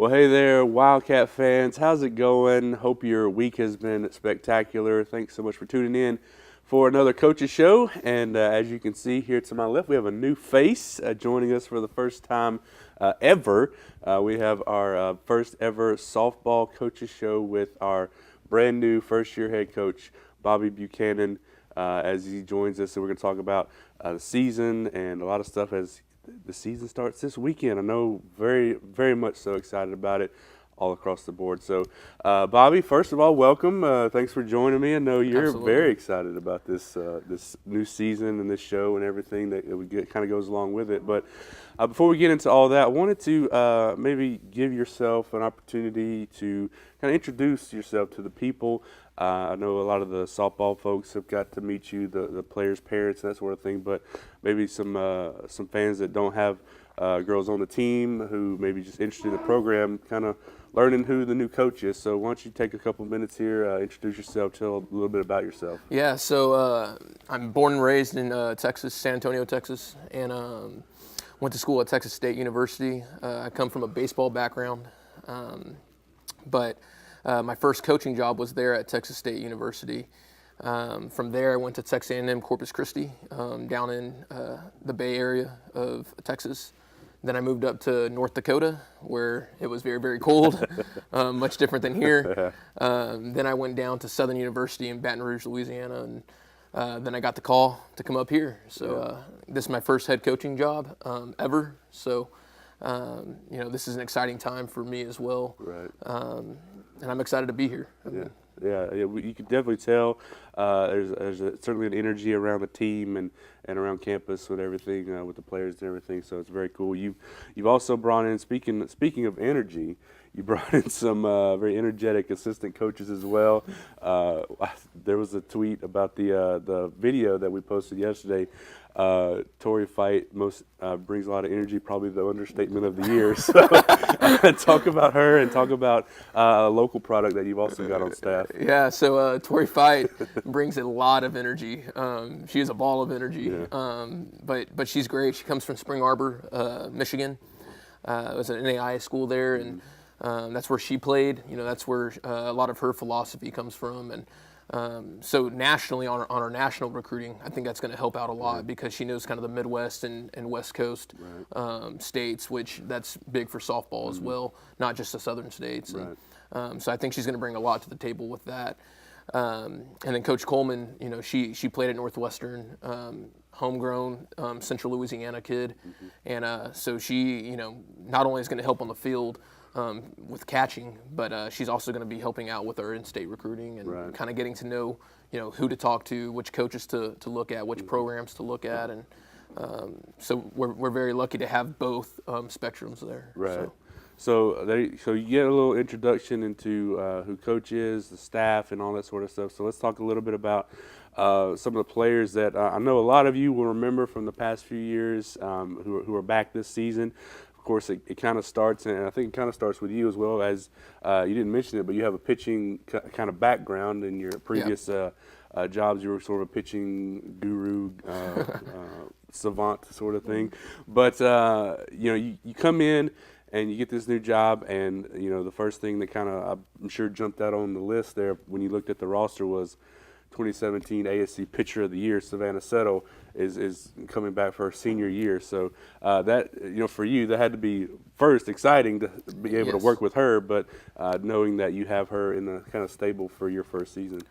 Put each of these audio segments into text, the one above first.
Well, hey there, Wildcat fans. How's it going? Hope your week has been spectacular. Thanks so much for tuning in for another Coach's Show. And as you can see here to my left, we have a new face joining us for the first time ever. We have our first ever softball Coach's Show with our brand new first-year head coach, Bobby Buchanan, as he joins us. So we're going to talk about the season and a lot of stuff as the season starts this weekend. I know very, very much so excited about it all across the board. So, Bobby, first of all, welcome. Thanks for joining me. I know you're very excited about this this new season and this show and everything that kind of goes along with it. But before we get into all that, I wanted to maybe give yourself an opportunity to kind of introduce yourself to the people. I know a lot of the softball folks have got to meet you, the players' parents, and that sort of thing, but maybe some fans that don't have girls on the team who maybe just interested in the program, kind of learning who the new coach is. So why don't you take a couple minutes here, introduce yourself, tell a little bit about yourself. Yeah, so I'm born and raised in Texas, San Antonio, Texas, and went to school at Texas State University. I come from a baseball background, but my first coaching job was there at Texas State University. From there, I went to Texas A&M Corpus Christi, down in the Bay Area of Texas. Then I moved up to North Dakota, where it was very, very cold, much different than here. Then I went down to Southern University in Baton Rouge, Louisiana, and then I got the call to come up here. So this is my first head coaching job ever. So this is an exciting time for me as well. Right. And I'm excited to be here. Yeah, you can definitely tell there's certainly an energy around the team and around campus with everything, with the players and everything. So it's very cool. You've also brought in, speaking of energy, you brought in some very energetic assistant coaches as well. There was a tweet about the video that we posted yesterday. Tori Fight brings a lot of energy, probably the understatement of the year. So talk about her and talk about a local product that you've also got on staff. Yeah, so Tori Fight brings a lot of energy. She is a ball of energy, but she's great. She comes from Spring Arbor, Michigan. It was an NAIA school there, and that's where she played. That's where a lot of her philosophy comes from, and so nationally, on our national recruiting, I think that's going to help out a lot because she knows kind of the Midwest and West Coast states, which that's big for softball as well, not just the Southern states. Right. And, so I think she's going to bring a lot to the table with that. And then Coach Coleman, she played at Northwestern, homegrown Central Louisiana kid, and so she, not only is going to help on the field with catching, but she's also going to be helping out with our in-state recruiting and kind of getting to know, who to talk to, which coaches to look at, which programs to look at, and so we're very lucky to have both spectrums there. Right. So you get a little introduction into who Coach is, the staff, and all that sort of stuff. So let's talk a little bit about some of the players that I know a lot of you will remember from the past few years who are back this season. Of course, it kind of starts, and I think it kind of starts with you as well, as you didn't mention it, but you have a pitching kind of background in your previous jobs. You were sort of a pitching guru, savant sort of thing. But, you come in and you get this new job, and, the first thing that kind of, I'm sure, jumped out on the list there when you looked at the roster was 2017 ASC Pitcher of the Year, Savannah Soto, is coming back for her senior year. So that, for you, that had to be first exciting to be able to work with her, but knowing that you have her in the kind of stable for your first season.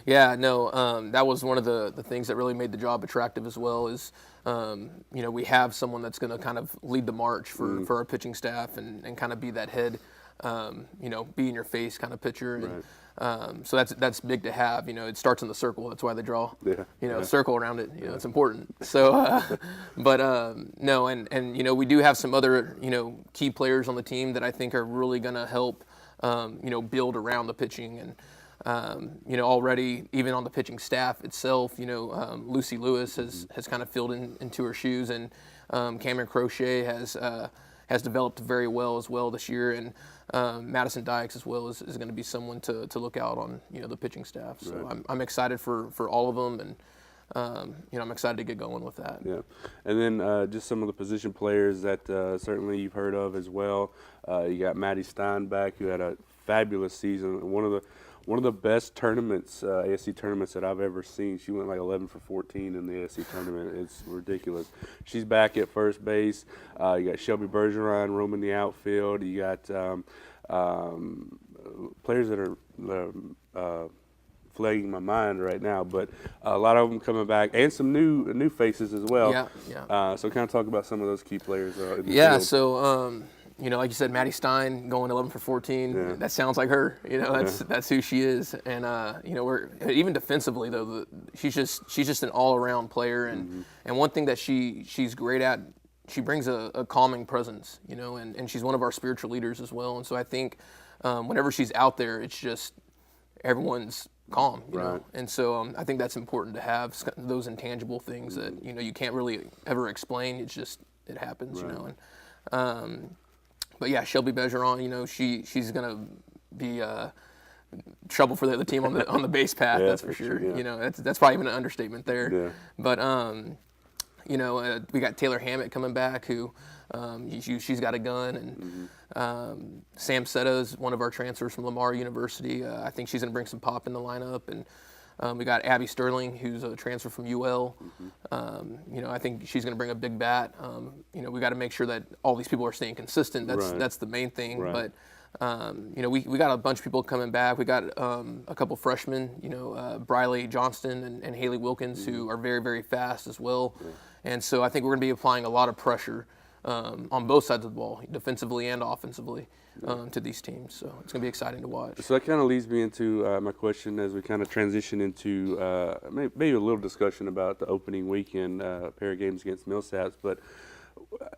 Yeah, no, that was one of the things that really made the job attractive as well is, we have someone that's going to kind of lead the march for our pitching staff and kind of be that head, be in your face kind of pitcher. And, so that's big to have. It starts in the circle. That's why they draw, a circle around it. It's important. So, no, and we do have some other, key players on the team that I think are really going to help, build around the pitching. And, already even on the pitching staff itself, Lucy Lewis has kind of filled into her shoes, and Cameron Crochet has developed very well as well this year, and Madison Dykes as well is going to be someone to look out on, the pitching staff. So I'm excited for all of them, and I'm excited to get going with that. Yeah, and then just some of the position players that certainly you've heard of as well. You got Maddy Steinbach, who had a fabulous season. One of the best tournaments, ASC tournaments that I've ever seen. She went like 11 for 14 in the ASC tournament. It's ridiculous. She's back at first base. You got Shelby Bergeron roaming the outfield. You got players that are flagging my mind right now, but a lot of them coming back, and some new faces as well. Yeah. So kind of talk about some of those key players. In the Yeah. field. So like you said, Maddy Stein going 11 for 14. Yeah. That sounds like her. That's who she is. And we're even defensively though. She's just an all-around player. And one thing that she's great at, she brings a calming presence. And she's one of our spiritual leaders as well. And so I think whenever she's out there, it's just everyone's calm, you know. And so I think that's important to have those intangible things that you can't really ever explain. It's just it happens, And but yeah, Shelby Bergeron, she's gonna be trouble for the other team on the base path. That's for sure. Yeah. That's probably even an understatement there. Yeah. But we got Taylor Hammett coming back, who she's got a gun, and Sam Seta is one of our transfers from Lamar University. I think she's going to bring some pop in the lineup, and we got Abby Sterling, who's a transfer from UL. I think she's going to bring a big bat. We got to make sure that all these people are staying consistent. That's the main thing. Right. But we got a bunch of people coming back. We got a couple freshmen, Briley Johnston and Haley Wilkins, who are very, very fast as well. Yeah. And so I think we're going to be applying a lot of pressure on both sides of the ball, defensively and offensively, to these teams. So it's going to be exciting to watch. So that kind of leads me into my question as we kind of transition into maybe a little discussion about the opening weekend pair of games against Millsaps. But,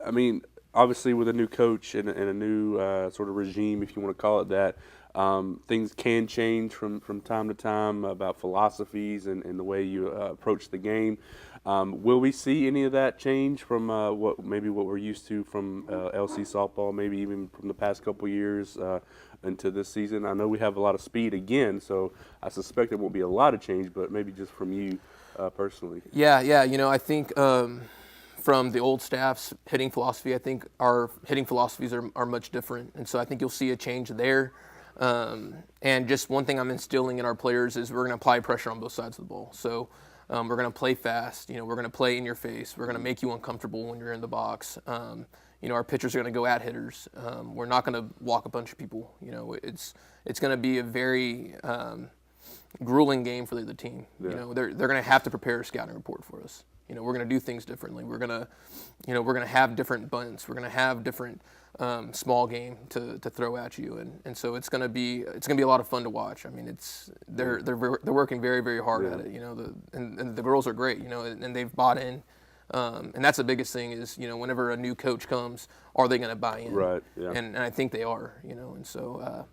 I mean, obviously with a new coach and a new sort of regime, if you want to call it that, things can change from time to time about philosophies and the way you approach the game. Will we see any of that change from what we're used to from LC softball, maybe even from the past couple years into this season? I know we have a lot of speed again, so I suspect there won't be a lot of change, but maybe just from you personally. Yeah. I think from the old staff's hitting philosophy, I think our hitting philosophies are much different, and so I think you'll see a change there. And just one thing I'm instilling in our players is we're going to apply pressure on both sides of the ball. So we're going to play fast. We're going to play in your face. We're going to make you uncomfortable when you're in the box. Our pitchers are going to go at hitters. We're not going to walk a bunch of people. It's going to be a very grueling game for the team. Yeah. They're going to have to prepare a scouting report for us. We're going to do things differently. We're going to have different bunts. We're going to have different small game to throw at you, and so it's going to be a lot of fun to watch. I mean, they're working very, very hard at it. And the girls are great. And they've bought in. And that's the biggest thing is whenever a new coach comes, are they going to buy in? Right. Yeah. And I think they are. And so.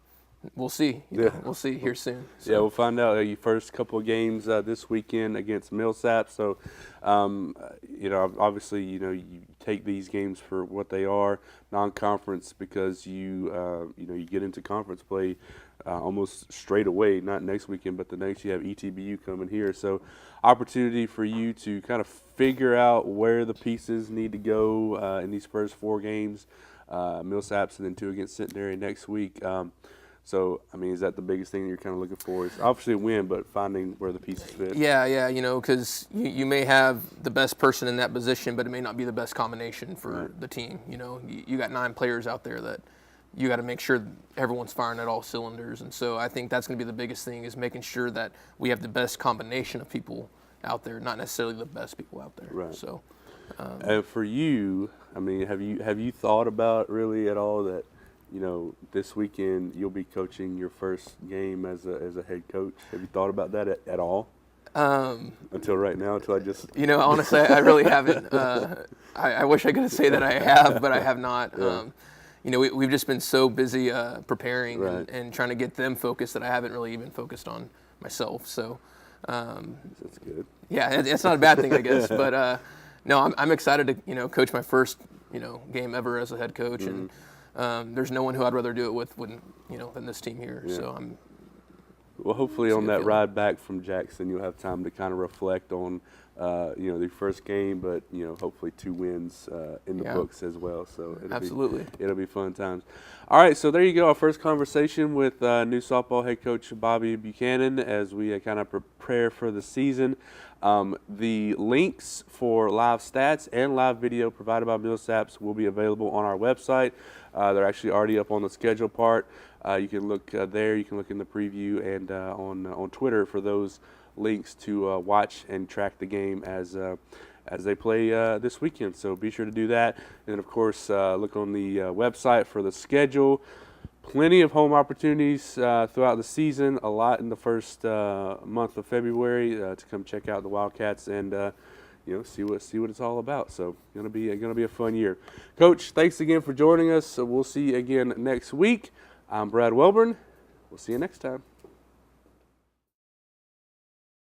We'll see. We'll see here soon. So. Yeah, we'll find out your first couple of games this weekend against Millsaps. So, obviously, you take these games for what they are, non-conference, because you get into conference play almost straight away. Not next weekend, but the next you have ETBU coming here. So, opportunity for you to kind of figure out where the pieces need to go in these first 4 games. Millsaps and then 2 against Centenary next week. So, I mean, is that the biggest thing you're kind of looking for? Is obviously a win, but finding where the pieces fit. Yeah, because you may have the best person in that position, but it may not be the best combination for the team. You got 9 players out there that you got to make sure everyone's firing at all cylinders. And so I think that's going to be the biggest thing is making sure that we have the best combination of people out there, not necessarily the best people out there. Right. So, and for you, I mean, have you thought about really at all that, this weekend you'll be coaching your first game as a head coach? Have you thought about that at all? Until right now, until I just... honestly, I really haven't. I wish I could say that I have, but I have not. Yeah. We've just been so busy preparing and trying to get them focused that I haven't really even focused on myself. So that's good. Yeah, it's not a bad thing, I guess. But no, I'm excited to coach my first game ever as a head coach, and there's no one who I'd rather do it with than this team here. Yeah. So well, hopefully on that ride back from Jackson, you'll have time to kind of reflect on the first game, but hopefully 2 wins in the books as well. So it'll be fun times. All right, so there you go. Our first conversation with new softball head coach Bobby Buchanan as we kind of prepare for the season. The links for live stats and live video provided by Millsaps will be available on our website. They're actually already up on the schedule part. You can look there. You can look in the preview and on Twitter for those links to watch and track the game as they play this weekend. So be sure to do that. And then, of course, look on the website for the schedule. Plenty of home opportunities throughout the season. A lot in the first month of February to come check out the Wildcats and see what it's all about. So gonna be a fun year. Coach, thanks again for joining us. We'll see you again next week. I'm Brad Welburn. We'll see you next time.